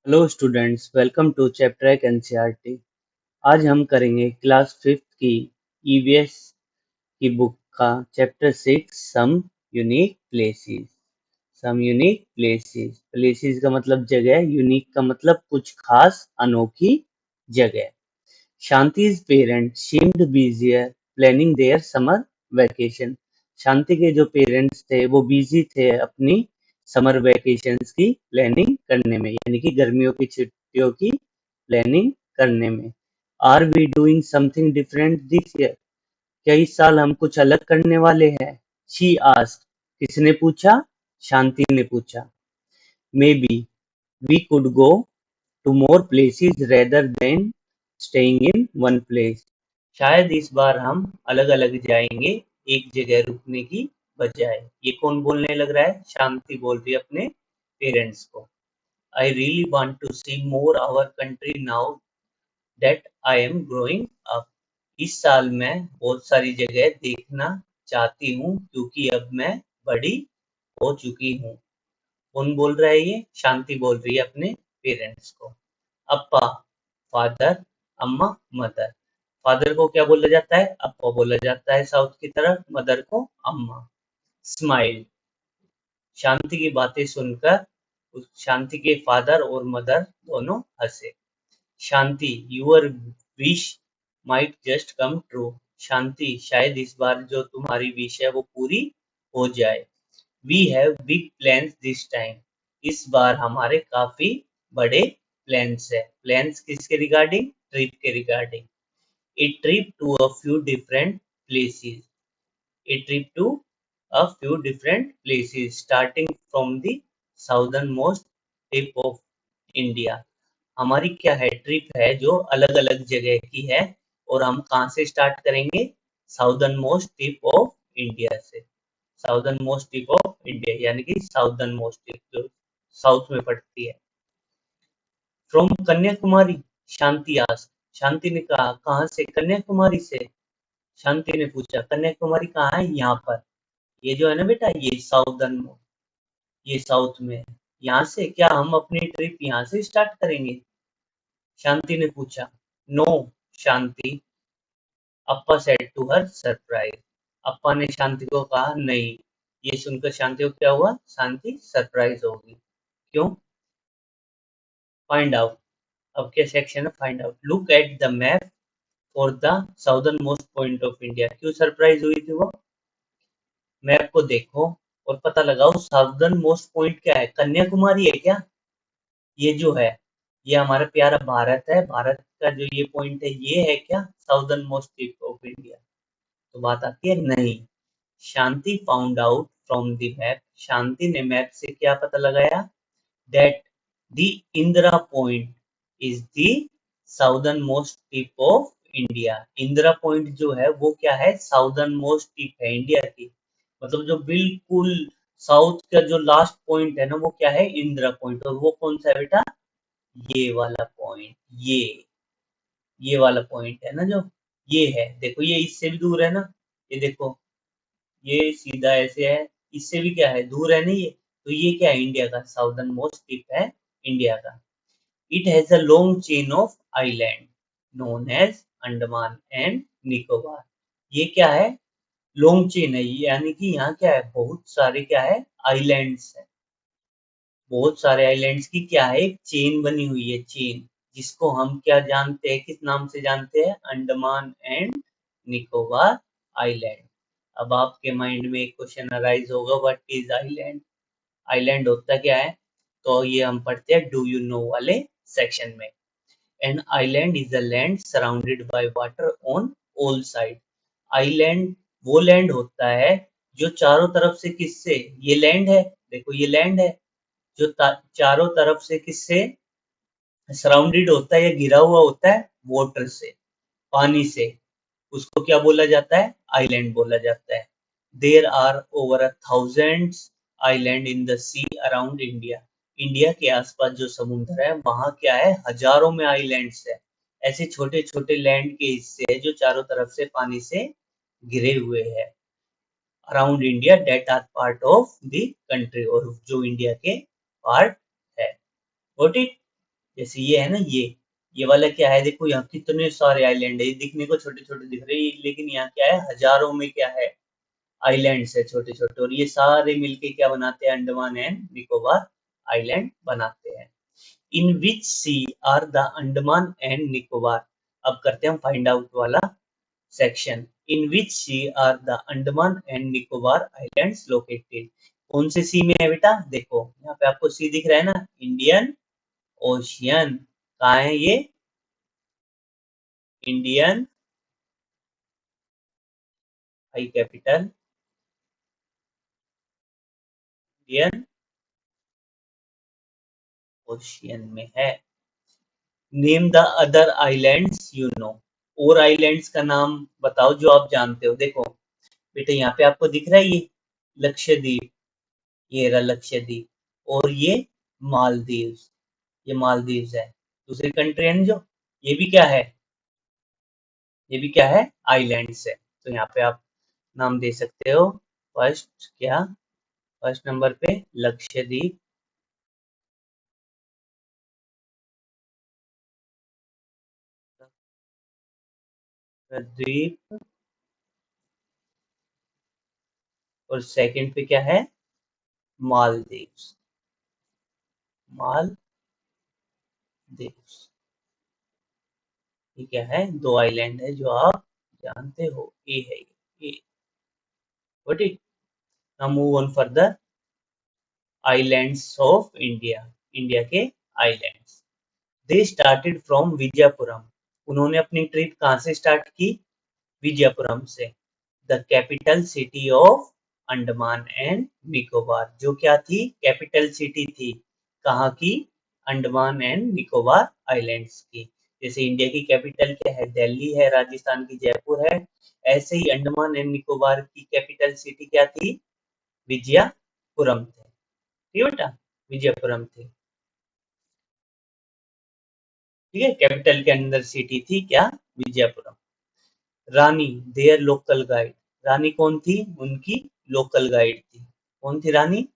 Hello students, welcome to chapter NCERT. आज हम करेंगे क्लास 5th की ईवीएस की बुक का chapter 6 some unique places. Some unique places, places का मतलब जगह, यूनिक का मतलब कुछ खास अनोखी जगह। शांति's parents seemed busier planning their summer vacation। शांति के जो पेरेंट्स थे वो बिजी थे अपनी समर वेकेशंस की प्लानिंग करने में, यानी कि गर्मियों की छुट्टियों की प्लानिंग करने में। Are we doing something different this year? क्या इस साल हम कुछ अलग करने वाले हैं? She asked. किसने पूछा? शांति ने पूछा। Maybe we could go to more places rather than staying in one place। शायद इस बार हम अलग-अलग जाएंगे एक जगह रुकने की बजाय। ये कौन बोलने लग रहा है? शांति बोल रही है अपने पेरेंट्स को। I really want to see more our country now that I am growing up। इस साल मैं बहुत सारी जगह देखना चाहती हूँ क्योंकि अब मैं बड़ी हो चुकी हूँ। कौन बोल रहा है ये? शांति बोल रही है अपने पेरेंट्स को। अप्पा फादर, अम्मा मदर। फादर को क्या बोला जाता है? अप्पा बोला जाता है साउथ की तरफ, मदर को अम्मा। स्माइल, शांति की बातें सुनकर शांति के फादर और मदर दोनों हंसे। Shanti, your wish might just come true. Shanti, शायद इस बार जो तुम्हारी विश है वो पूरी हो जाए। We have big plans this time. इस बार हमारे काफी बड़े प्लान्स है। प्लान्स किसके रिगार्डिंग? ट्रिप के regarding. A trip to a few different places. A trip to a few different places starting from the southernmost tip of India। हमारी क्या है? ट्रिप है जो अलग अलग जगह की है। और हम कहाँ से स्टार्ट करेंगे? Southern most tip of India से। Southern most tip of India यानी कि साउदर्न मोस्ट टिप जो साउथ में पड़ती है। From Kanyakumari, Shanti asked. शांति ने कहा कहाँ से? कन्याकुमारी से। शांति ने पूछा कन्याकुमारी कहाँ है? यहाँ पर। ये जो है ना बेटा, ये ये साउथ में है। यहाँ से क्या हम अपनी ट्रिप यहाँ से स्टार्ट करेंगे? शांति ने पूछा। No Shanti, Appa said to her surprise. Appa ने शांति को कहा नहीं। ये सुनकर शांति को क्या हुआ? शांति सरप्राइज होगी। क्यों? Find out. अब क्या सेक्शन है? Find out. Look at the map for the southern most point of India. क्यों सरप्राइज हुई थी वो? मैप को देखो और पता लगाओ साउदर्न मोस्ट पॉइंट क्या है। कन्याकुमारी है क्या? ये जो है ये हमारा प्यारा भारत है। भारत का जो ये पॉइंट है ये है क्या southern most tip of India? तो बात आती है नहीं। Shanti found out from the map. Shanti ने मैप से क्या पता लगाया? That the Indira point is the southern most tip of India. Indira point जो है वो क्या है? साउदर्न मोस्ट टिप है इंडिया की। मतलब जो बिल्कुल साउथ का जो लास्ट पॉइंट है ना वो क्या है? इंदिरा पॉइंट। और वो कौन सा है बेटा? ये वाला पॉइंट। ये वाला पॉइंट है ना जो ये है। देखो ये इससे भी दूर है ना। ये देखो ये सीधा ऐसे है, इससे भी क्या है? दूर है ना ये। तो ये क्या है? इंडिया का साउदर्न मोस्ट टिप है इंडिया का। It has a long chain of island known as Andaman and Nicobar. ये क्या है? लॉन्ग चेन है यानी कि यहाँ क्या है? बहुत सारे क्या है? आइलैंड्स है। बहुत सारे आइलैंड्स की क्या है? एक चेन बनी हुई है, चेन, जिसको हम क्या जानते हैं? किस नाम से जानते हैं? Andaman and Nicobar island. अब आपके माइंड में एक क्वेश्चन अराइज होगा, व्हाट इज आइलैंड? आइलैंड होता क्या है? तो ये हम पढ़ते हैं डू यू नो वाले सेक्शन में। An island is a land surrounded by water on all side. Island वो लैंड होता है जो चारों तरफ से किससे? ये लैंड है, देखो ये लैंड है जो चारों तरफ से किससे सराउंडेड होता है या घिरा हुआ होता है? वाटर से, पानी से। उसको क्या बोला जाता है? आइलैंड बोला जाता है। There are over 1000 island in the sea around India. India के आसपास जो समुद्र है वहां क्या है? हजारों में आइलैंड्स है। ऐसे छोटे छोटे लैंड के हिस्से है जो चारों तरफ से पानी से घिरे हुए हैं around India that are part of the country, और जो इंडिया के पार्ट है। Got it? जैसे ये है ना, ये वाला क्या है, देखो यहाँ कितने सारे आइलैंड है, ये दिखने को छोटे छोटे दिख रहे हैं, लेकिन यहाँ क्या है, हजारों में क्या है, आइलैंड्स है छोटे छोटे, और ये सारे मिलके क्या बनाते हैं, अंडमान एंड निकोबार आइलैंड बनाते हैं। In which sea are the Andaman and Nicobar. अब करते हैं हम फाइंड आउट वाला section. In which sea are the Andaman and Nicobar islands located. कौन से सी में है बेटा, देखो यहाँ पे आपको सी दिख रहा है ना, इंडियन ओशियन। कहाँ है ये, इंडियन, आई कैपिटल, इंडियन ओशियन में है। Name the other islands you know. और आइलैंड्स का नाम बताओ जो आप जानते हो। देखो बेटा यहाँ पे आपको दिख रहा है ये लक्षद्वीप, ये रहा लक्षद्वीप, और ये मालदीव्स, ये मालदीव्स है, दूसरी कंट्री है ना जो, ये भी क्या है, ये भी क्या है, आइलैंड्स है। तो यहाँ पे आप नाम दे सकते हो। फर्स्ट क्या, फर्स्ट नंबर पे लक्षद्वीप, द्वीप, और सेकंड पे क्या है, मालदीव्स, मालदीव्स। ये क्या है, दो आइलैंड है जो आप जानते हो, ये है ये। What it, now move on further. Islands of India, India के islands. They started from Vijayapuram. उन्होंने अपनी ट्रिप कहाँ से स्टार्ट की, विजयपुरम से। The capital city of Andaman and Nicobar, जो क्या थी, कैपिटल सिटी थी, कहाँ की, अंडमान एंड निकोबार आइलैंड्स की। जैसे इंडिया की कैपिटल क्या है, दिल्ली है, राजस्थान की जयपुर है, ऐसे ही अंडमान एंड निकोबार की कैपिटल सिटी क्या थी, विजयपुरम थी। ठीक है बेटा, विजयपुरम थी। ठीक है, कैपिटल के अंदर सिटी थी क्या, विजयपुरम। रानी, देयर लोकल गाइड। रानी कौन थी, उनकी लोकल गाइड थी। कौन थी रानी,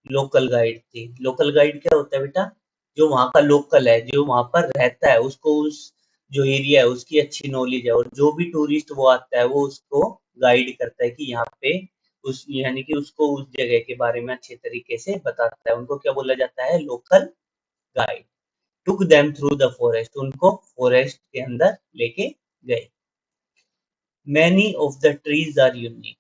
लोकल गाइड थी। लोकल गाइड क्या होता है बेटा, जो वहाँ का लोकल है, जो वहाँ पर रहता है, उसको उस जो एरिया है उसकी अच्छी नॉलेज है, और जो भी टूरिस्ट वो आता है वो उसको गाइड करता है कि यहाँ पे उस, यानी कि उसको उस जगह के बारे में अच्छे तरीके से बताता है। उनको क्या बोला जाता है, local guide. Took them through the forest, उनको फॉरेस्ट के अंदर लेके गए। Many of the trees are unique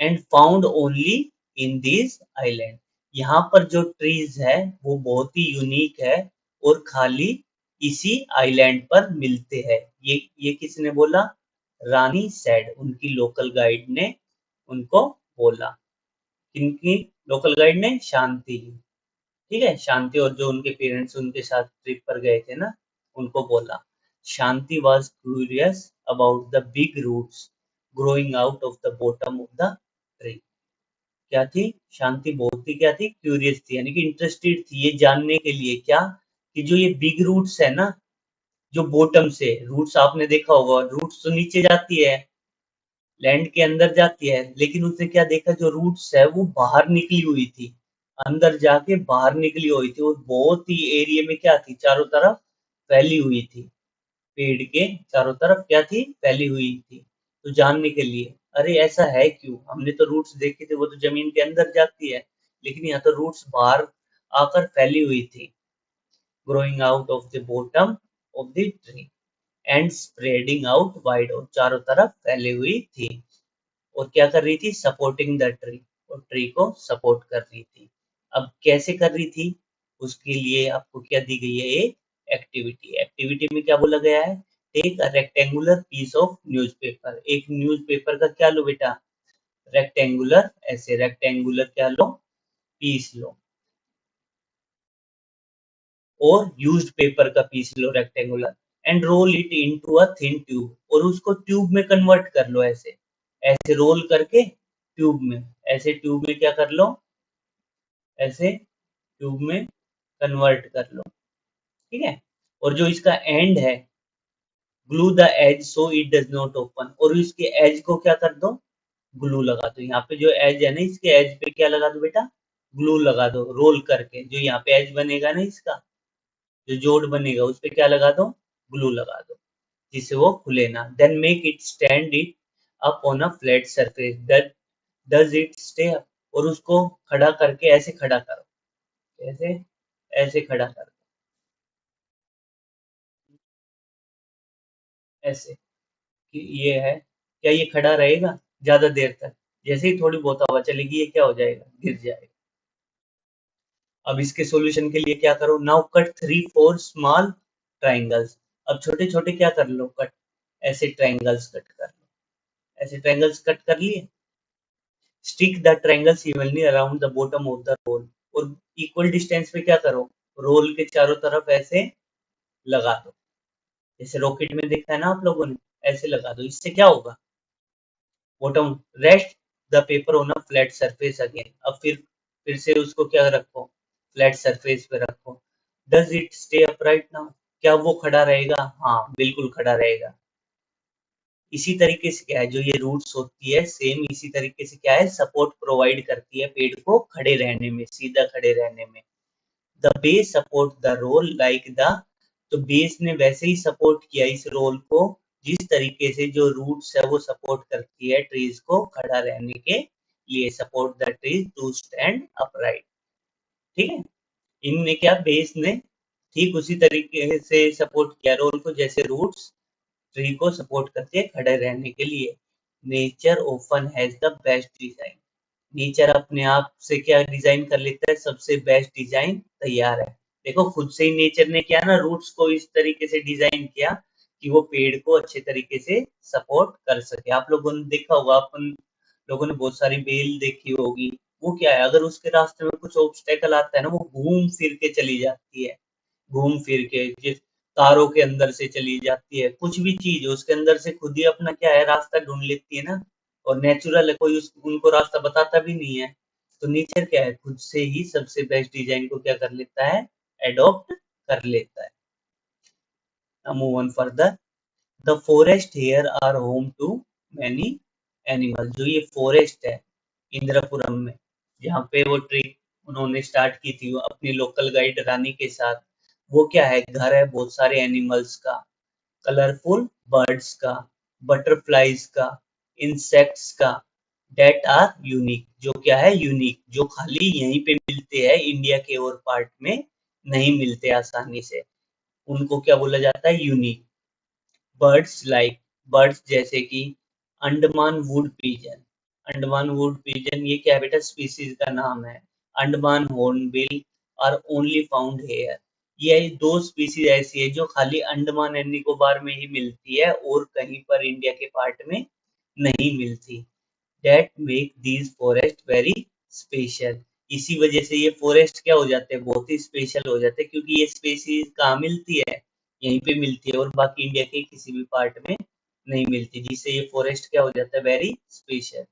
and found only in this island. यहाँ पर जो ट्रीज है वो बहुत ही यूनिक है, और खाली इसी आइलैंड पर मिलते हैं। ये किसने बोला, रानी सेड, उनकी लोकल गाइड ने उनको बोला। किनकी लोकल गाइड ने, शांति। ठीक है, शांति और जो उनके पेरेंट्स उनके साथ ट्रिप पर गए थे ना, उनको बोला। Shanti was curious about the big roots growing out of the bottom of the tree. क्या थी, शांति बहुत ही क्या थी, क्यूरियस थी, यानी कि इंटरेस्टेड थी ये जानने के लिए क्या, कि जो ये बिग रूट्स है ना, जो बॉटम से रूट्स, आपने देखा होगा रूट्स तो नीचे जाती है, लैंड के अंदर जाती है, लेकिन उसने क्या देखा, जो रूट्स है वो बाहर निकली हुई थी, अंदर जाके बाहर निकली हुई थी, और बहुत ही एरिया में क्या थी, चारों तरफ फैली हुई थी, पेड़ के चारों तरफ क्या थी, फैली हुई थी। तो जानने के लिए, अरे ऐसा है क्यों, हमने तो रूट्स देखे थे वो तो जमीन के अंदर जाती है, लेकिन यहाँ तो रूट्स बाहर आकर फैली हुई थी, growing out of the bottom of the tree and spreading out wide, और चारों तरफ फैली हुई थी, और क्या कर रही थी, सपोर्टिंग द ट्री, और ट्री को सपोर्ट कर रही थी। अब कैसे कर रही थी, उसके लिए आपको क्या दी गई है, एक एक्टिविटी। एक्टिविटी में क्या बोला गया है, take a rectangular piece of newspaper. एक न्यूज़पेपर का क्या लो बेटा, रेक्टेंगुलर, ऐसे रेक्टेंगुलर क्या लो, पीस लो, और यूज्ड पेपर का पीस लो rectangular, and roll it into a thin tube, और उसको ट्यूब में कन्वर्ट कर लो, ऐसे ऐसे रोल करके ट्यूब में, ऐसे ट्यूब में क्या कर लो, ऐसे ट्यूब में कन्वर्ट कर लो। ठीक है, और जो इसका एंड है, glue the edge so it does not open, और इसके एज को क्या कर दो, ग्लू लगा दो। यहाँ पे जो एज है ना, इसके एज पे क्या लगा दो बेटा, ग्लू लगा दो, रोल करके, जो यहाँ पे एज बनेगा ना इसका, जो जोड़ बनेगा उस पे क्या लगा दो, ग्लू लगा दो, जिससे वो खुले ना। Then make it stand it up on a flat surface that does it stay up, और उसको खड़ा करके ऐसे खड़ा करो, ऐसे ऐसे खड़ा करो, ऐसे कि ये है, क्या ये खड़ा रहेगा ज्यादा देर तक? जैसे ही थोड़ी बहुत हवा चलेगी ये क्या हो जाएगा, गिर जाएगा। अब इसके सॉल्यूशन के लिए क्या करो, नाउ कट 3-4 स्मॉल ट्राइंगल्स। अब छोटे छोटे क्या कर लो, कट, ऐसे ट्राइंगल्स कट कर लो, ऐसे ट्राइंगल्स कट कर लिए। Stick the triangles evenly around the bottom of the roll, और इक्वल डिस्टेंस पे क्या करो, रोल के चारों तरफ ऐसे लगा दो, जैसे रॉकेट में देखा है ना आप लोगों ने, ऐसे लगा दो। इससे क्या होगा, bottom, rest the paper on a flat surface again. अब फिर से उसको क्या रखो, फ्लैट सरफेस पे रखो। Does it stay upright now, क्या वो खड़ा रहेगा? हाँ बिल्कुल खड़ा रहेगा। इसी तरीके से क्या है, जो ये रूट्स होती है सेम इसी तरीके से क्या है, सपोर्ट प्रोवाइड करती है पेड़ को खड़े रहने में, सीधा खड़े रहने में। The base support the roll like the, तो बेस ने वैसे ही सपोर्ट किया इस रोल को जिस तरीके से जो रूट्स है वो सपोर्ट करती है ट्रीज को खड़ा रहने के लिए, support the trees to stand upright. ठीक है, इनने क्या, बेस ने ठीक उसी तरीके से सपोर्ट किया रोल को जैसे रूट्स ट्री को सपोर्ट करते हैं खड़े रहने के लिए। Nature often has the best design, nature अपने आप से क्या डिजाइन कर लेता है, सबसे बेस्ट डिजाइन तैयार है। देखो खुद से ही नेचर ने क्या ना, रूट्स को इस तरीके से डिजाइन किया कि वो पेड़ को अच्छे तरीके से सपोर्ट कर सके। आप लोगों ने देखा होगा, अपन लोगों ने बहुत सारी बेल देखी होगी, वो क्या है, अगर उसके रास्ते में कुछ ऑब्स्टेकल आता है ना, वो घूम फिर के चली जाती है, घूम फिर के जिस तारों के अंदर से चली जाती है, कुछ भी चीज उसके अंदर से खुद ही अपना क्या है, रास्ता ढूंढ लेती है ना। और नेचुरल है, कोई उनको रास्ता बताता भी नहीं है। तो नेचर क्या है, खुद से ही सबसे बेस्ट डिजाइन को क्या कर लेता है, एडॉप्ट कर लेता है। Move on further. The forest here are home to many animal, जो ये फॉरेस्ट है इंद्रपुरम में, जहाँ पे वो ट्रिप उन्होंने स्टार्ट की थी अपनी लोकल गाइड रानी के साथ, वो क्या है, घर है बहुत सारे एनिमल्स का, कलरफुल बर्ड्स का, बटरफ्लाइज का, इंसेक्ट्स का, डेट आर यूनिक, जो क्या है यूनिक, जो खाली यहीं पे मिलते हैं, इंडिया के और पार्ट में नहीं मिलते आसानी से, उनको क्या बोला जाता है, यूनिक। बर्ड्स लाइक, बर्ड्स जैसे कि Andaman wood pigeon, Andaman wood pigeon ये क्या है बेटा, स्पीसीज का नाम है। Andaman hornbill are only found here, ये दो स्पीसीज ऐसी है जो खाली अंडमान एंड निकोबार में ही मिलती है और कहीं पर इंडिया के पार्ट में नहीं मिलती। That make these forest very special, इसी वजह से ये फॉरेस्ट क्या हो जाते हैं, बहुत ही स्पेशल हो जाते हैं, क्योंकि ये स्पेसीज कहाँ मिलती है, यहीं पे मिलती है, और बाकी इंडिया के किसी भी पार्ट में नहीं मिलती, जिससे ये फॉरेस्ट क्या हो जाता है, very special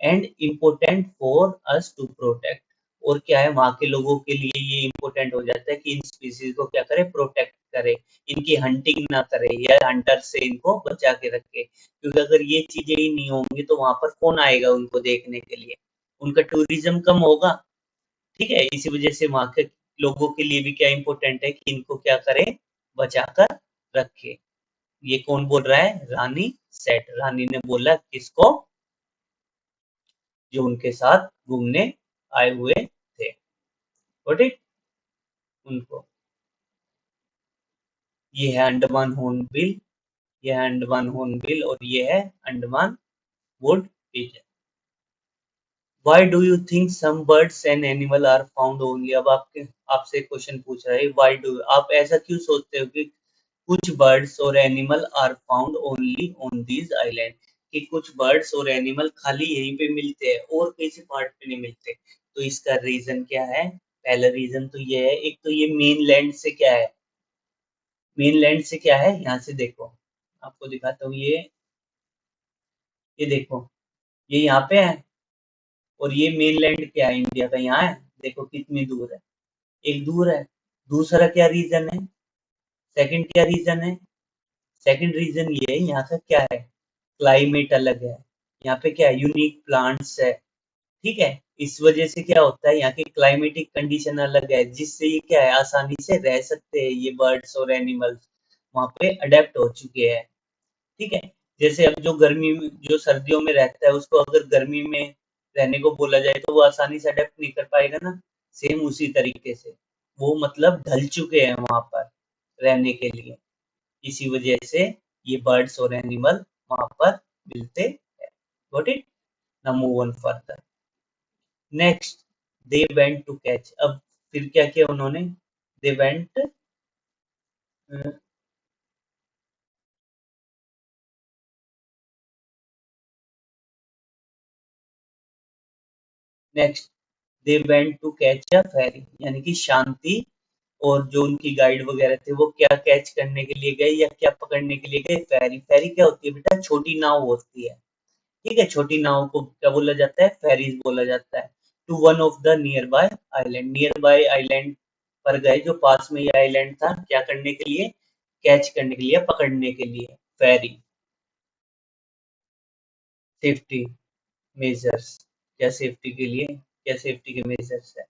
and important for us to protect. और क्या है, वहाँ के लोगों के लिए ये इम्पोर्टेंट हो जाता है कि इन स्पीसीज को क्या करे, प्रोटेक्ट करे, इनकी हंटिंग ना करे या हंटर से इनको बचा के रखे, क्योंकि अगर ये चीजें ही नहीं होंगी तो वहां पर कौन आएगा उनको देखने के लिए, उनका टूरिज्म कम होगा। ठीक है, इसी वजह से वहां के लोगों के लिए भी क्या इम्पोर्टेंट है कि इनको क्या करे, बचा कर रखे। ये कौन बोल रहा है, रानी सेठ, रानी ने बोला किसको, जो उनके साथ घूमने आए हुए थे, गॉट इट, उनको। ये है अंडमान हॉर्नबिल, ये है अंडमान हॉर्नबिल, और ये है Andaman wood pigeon. Why do you think some birds and animal are found only, अब आपके आपसे क्वेश्चन पूछ रहा है, व्हाई डू, आप ऐसा क्यों सोचते हो कि कुछ बर्ड्स और animal are found only on these island, कि कुछ बर्ड्स और एनिमल खाली यहीं पे मिलते हैं और किसी पार्ट पे नहीं मिलते? तो इसका रीजन क्या है, पहला रीजन तो ये है, एक तो ये मेन लैंड से क्या है, मेन लैंड से क्या है, यहाँ से देखो, आपको दिखाता हूँ, ये देखो, ये यहाँ पे है, और ये मेन लैंड क्या है, इंडिया का यहाँ है, देखो कितनी दूर है, एक दूर है। दूसरा क्या रीजन है, सेकंड क्या रीजन है, सेकंड रीजन ये है, यहाँ का क्या है, क्लाइमेट अलग है, यहाँ पे क्या है, यूनिक प्लांट्स है, ठीक है। इस वजह से क्या होता है, यहाँ की क्लाइमेटिक कंडीशन अलग है, जिससे ये क्या है, आसानी से रह सकते हैं ये बर्ड्स और एनिमल्स, वहाँ पे अडेप्ट हो चुके हैं। ठीक है। जैसे अब जो गर्मी में, जो सर्दियों में रहता है, उसको अगर गर्मी में रहने को बोला जाए तो वो आसानी से अडेप्ट नहीं कर पाएगा ना। सेम उसी तरीके से वो मतलब ढल चुके हैं वहां पर रहने के लिए। इसी वजह से ये बर्ड्स और एनिमल वहां पर मिलते हैं। Got it. Now move on further. Next, they went to catch. अब फिर क्या किया उन्होंने, they went, next, they went to catch a ferry, यानी कि शांति और जो उनकी गाइड वगैरह थे वो क्या कैच करने के लिए गए या क्या पकड़ने के लिए गए, फेरी। फेरी क्या होती है बेटा, छोटी नाव होती है। ठीक है, छोटी नाव को क्या बोला जाता है, फेरीज बोला जाता है। To one of the nearby island, nearby island पर गए, जो पास में ये आइलैंड था, क्या करने के लिए, कैच करने के लिए, पकड़ने के लिए। फेरी। सेफ्टी मेजर्स, क्या सेफ्टी के लिए, क्या सेफ्टी के मेजर्स है।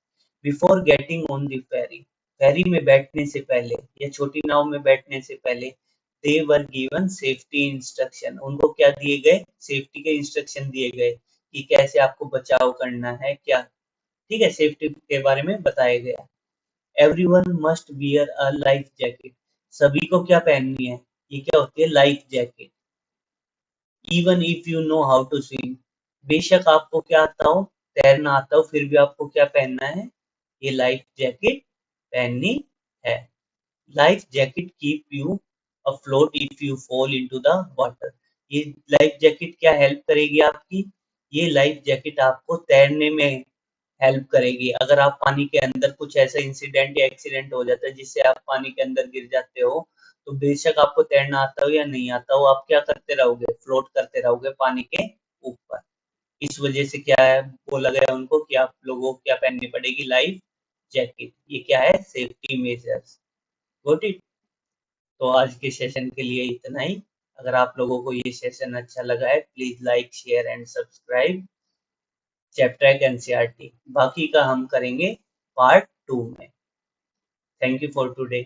Before getting on the fairy, फेरी में बैठने से पहले या छोटी नाव में बैठने से पहले, दे वर गिवन सेफ्टी इंस्ट्रक्शन, उनको क्या दिए गए, सेफ्टी के इंस्ट्रक्शन दिए गए कि कैसे आपको बचाव करना है, क्या। ठीक है, सेफ्टी के बारे में बताया गया। Everyone must wear a life jacket, सभी को क्या पहननी है, ये क्या होती है, life jacket. Even if you know how to swim, बेशक आपको क्या आता हो, तैरना आता हो, फिर भी आपको क्या पहनना है, ये लाइफ जैकेट पहननी है। Life jacket keep you afloat if you fall into the water, ये लाइफ जैकेट क्या हेल्प करेगी आपकी, ये लाइफ जैकेट आपको तैरने में हेल्प करेगी। अगर आप पानी के अंदर, कुछ ऐसा इंसिडेंट या एक्सीडेंट हो जाता है जिससे आप पानी के अंदर गिर जाते हो, तो बेशक आपको तैरना आता हो या नहीं आता हो, आप क्या करते रहोगे, फ्लोट करते रहोगे पानी के ऊपर। इस वजह से क्या है, बोला गया उनको कि आप लोगों को क्या पहननी पड़ेगी, लाइफ जैकेट। ये क्या है, सेफ्टी मेजर्स। Got it. तो आज के सेशन के लिए इतना ही। अगर आप लोगों को ये सेशन अच्छा लगा है, please like, share and subscribe chapter NCERT. बाकी का हम करेंगे पार्ट 2 में। Thank you for today.